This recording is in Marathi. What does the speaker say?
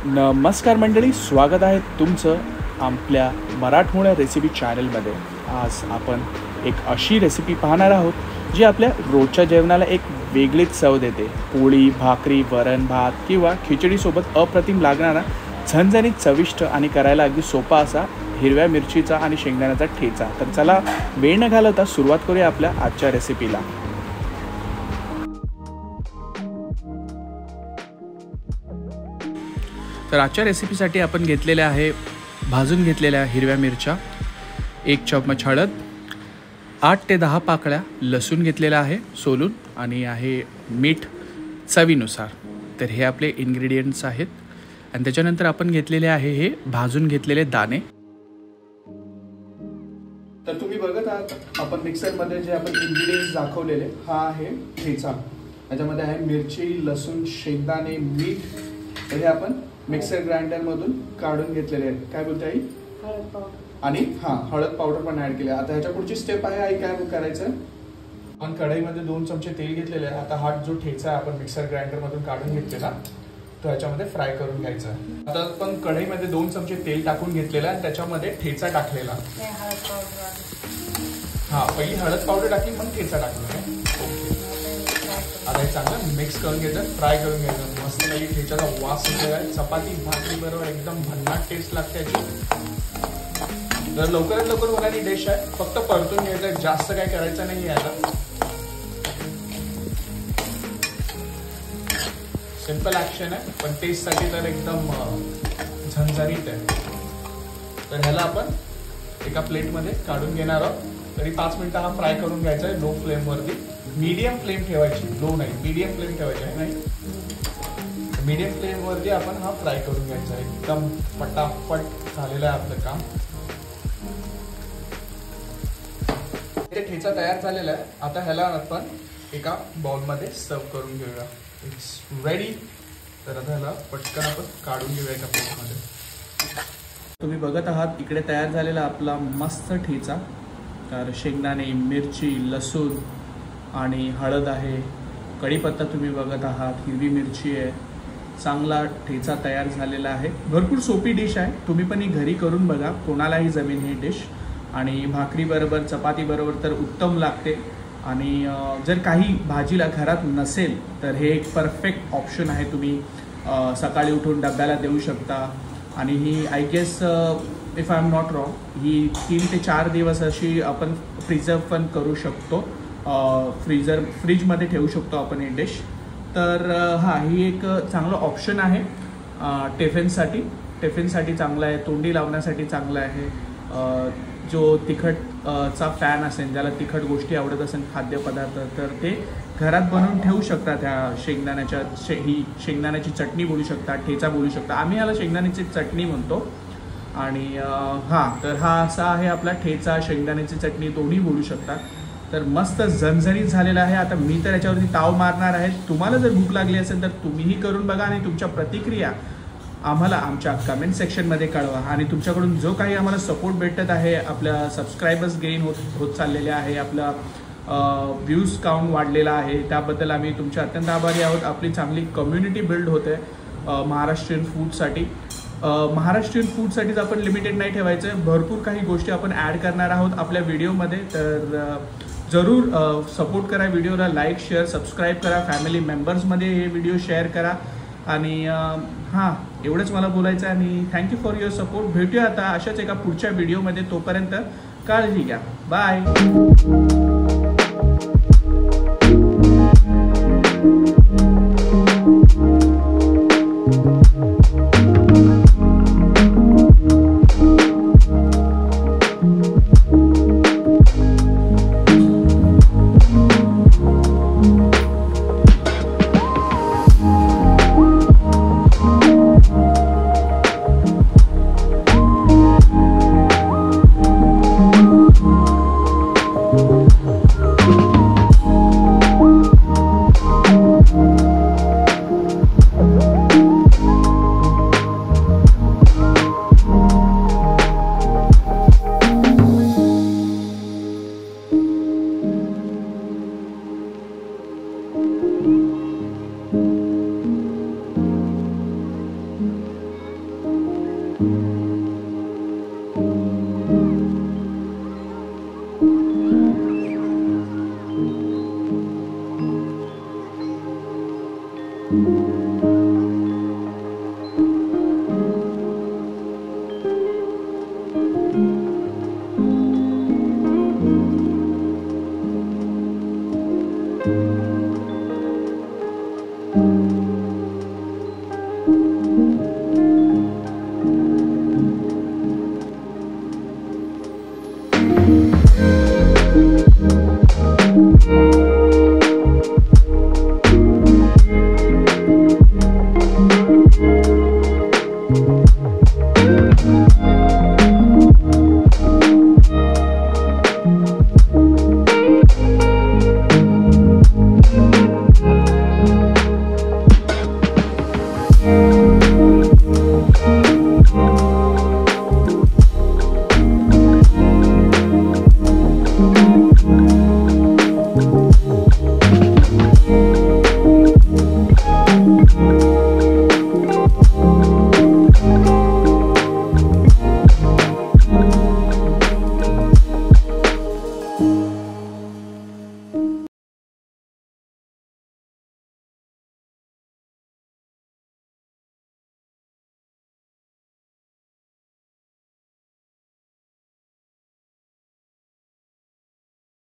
नमस्कार मंडळी, स्वागत आहे तुमचं आपल्या मराठमोळ्या रेसिपी चॅनलमध्ये। आज आपण एक अशी रेसिपी पाहणार आहोत जी आपल्या रोजच्या जेवणाला एक वेगळीच चव देते। पोळी, भाकरी, वरण भात किंवा खिचडीसोबत अप्रतिम लागणारा झणझणीत चविष्ट आणि करायला अगदी सोपा असा हिरव्या मिरचीचा आणि शेंगदाण्याचा ठेचा। तर चला वेळ न घालवता सुरुवात करूया आपल्या आजच्या रेसिपीला। तर आजच्या रेसिपीसाठी आपण घेतलेल्या आहे भाजून घेतलेल्या हिरव्या मिरच्या, 1 चम्मच हळद, 8 ते 10 पाकळ्या लसूण घेतलेला आहे सोलून, आणि आहे मीठ चवीनुसार। तर हे आपले इन्ग्रेडियंट्स आहेत। आणि त्याच्यानंतर आपण घेतलेले आहे हे भाजून घेतलेले दाणे। तर तुम्ही बघत आहात आपण मिक्सरमध्ये जे आपण इन्ग्रेडियंट्स दाखवलेले, हा आहे ठेचा। त्याच्यामध्ये आहे मिरची, लसूण, शेंगदाणे, मीठ। तर हे आपण मिक्सर ग्राइंडर मधून काढून घेतलेले आहे। काय बोलते आई? हळद पावडर। आणि हळद पावडर पण ऍड केली। आता ह्याच्या पुढची स्टेप आहे आई, काय करायचं? आपण कढईमध्ये 2 चमचे तेल घेतलेले आहे। आता हा जो ठेचा आहे आपण मिक्सर ग्राइंडर मधून काढून घेतलेला तो ह्याच्यामध्ये फ्राय करून घ्यायचा आहे। आता आपण कढईमध्ये 2 चमचे तेल टाकून घेतलेला आणि त्याच्यामध्ये ठेचा टाकलेला। हळद पावडर। पहिली हळद पावडर टाकली मग ठेचा टाकला। आता हे चांगलं मिक्स करून घ्यायचं, फ्राय करून घ्यायचं। मस्त काही ठेच्याचा वास येतोय। चपाती भाकरी बरोबर एकदम भन्नाट टेस्ट लागते याची। तर लवकरात लवकर होणारी डिश आहे, फक्त परतून घ्यायचं, जास्त काय करायचं नाही याला। सिंपल ऍक्शन आहे पण टेस्ट साठी तर एकदम झणझणीत आहे। तर ह्याला आपण एका प्लेटमध्ये काढून घेणार आहोत। तरी 5 मिनिटं हा फ्राय करून घ्यायचा आहे लो फ्लेम वरती। मीडियम फ्लेम ठेवायची, लो नाही, मीडियम फ्लेम ठेवायची आहे। नाही, मीडियम फ्लेम वरती आपण हा फ्राय करून घ्यायचा आहे। एकदम पटापट झालेलं आहे आपलं काम। ते ठेचा तयार झालेला आहे। आता ह्याला आपण एका बाउल मध्ये सर्व करून घेऊया। It's ready. तर आता ह्याला पटकन आपण काढून घेऊया एका प्लेटमध्ये। तुम्ही बघत आहात इकडे तयार झालेला आपला मस्त ठेचा। तर शेंगदाणे, मिरची, लसूण आणि हळद आहे, कढीपत्ता तुम्ही बघत आहात, हिरवी मिरची आहे, चांगला ठेचा तयार झालेला आहे। भरपूर सोपी डिश आहे, तुम्ही पण ही घरी करून बघा, कोणालाही जमेल ही डिश। आणि भाकरी बरोबर, चपाती बरोबर तर उत्तम लागते। आणि जर काही भाजीला घरात नसेल तर हे एक परफेक्ट ऑप्शन आहे। तुम्ही सकाळी उठून डब्याला देऊ शकता। आणि ही I guess if I am not wrong, ही 3 ते 4 दिवस अशी आपण प्रिझर्व पण करू शकतो, फ्रीजमध्ये ठेवू शकतो आपण ही डिश। तर ही एक चांगलं ऑप्शन आहे टिफिनसाठी चांगलं आहे, तोंडी लावण्यासाठी चांगलं आहे। जो तिखटचा फॅन असेल, ज्याला तिखट गोष्टी आवडत असेल, खाद्यपदार्थ, तर ते घरात बनवून ठेवू शकतात। ह्या शेंगदाण्याची चटणी बोलू शकता, ठेचा बोलू शकता, आम्ही याला शेंगदाण्याची चटणी म्हणतो। आणि तर हा असा आहे आपला ठेचा, शेंगदाण्याची चटणी दोन्ही बोलू शकता। तर मस्त झणझणीत झालेला आहे। आता मी तर याच्यावरती ताव मारणार आहे। तुम्हाला जर भूक लागली असेल तर तुम्हीही करून बघा आणि तुमच्या प्रतिक्रिया आम्हाला आमच्या कमेंट सेक्शनमध्ये कळवा। आणि तुमच्याकडून जो काही आम्हाला सपोर्ट भेटत आहे, आपल्या सबस्क्रायबर्स गेन होत चाललेले आहे, आपला व्ह्यूज काउंट वाढलेला आहे, त्याबद्दल आम्ही तुमचे अत्यंत आभारी आहोत। आपली चांगली कम्युनिटी बिल्ड होते महाराष्ट्रीयन फूडसाठी। महाराष्ट्रीयन फूडसाठीच आपण लिमिटेड नाही ठेवायचं आहे, भरपूर काही गोष्टी आपण ॲड करणार आहोत आपल्या व्हिडिओमध्ये। तर जरूर सपोर्ट करा व्हिडिओला, लाईक, शेअर, सबस्क्राईब करा, फॅमिली मेंबर्समध्ये हे व्हिडिओ शेअर करा। आणि एवढंच मला बोलायचं आहे। आणि थँक्यू फॉर युअर सपोर्ट। भेटूया आता अशाच एका पुढच्या व्हिडिओमध्ये, तोपर्यंत काळजी घ्या, बाय। आहे.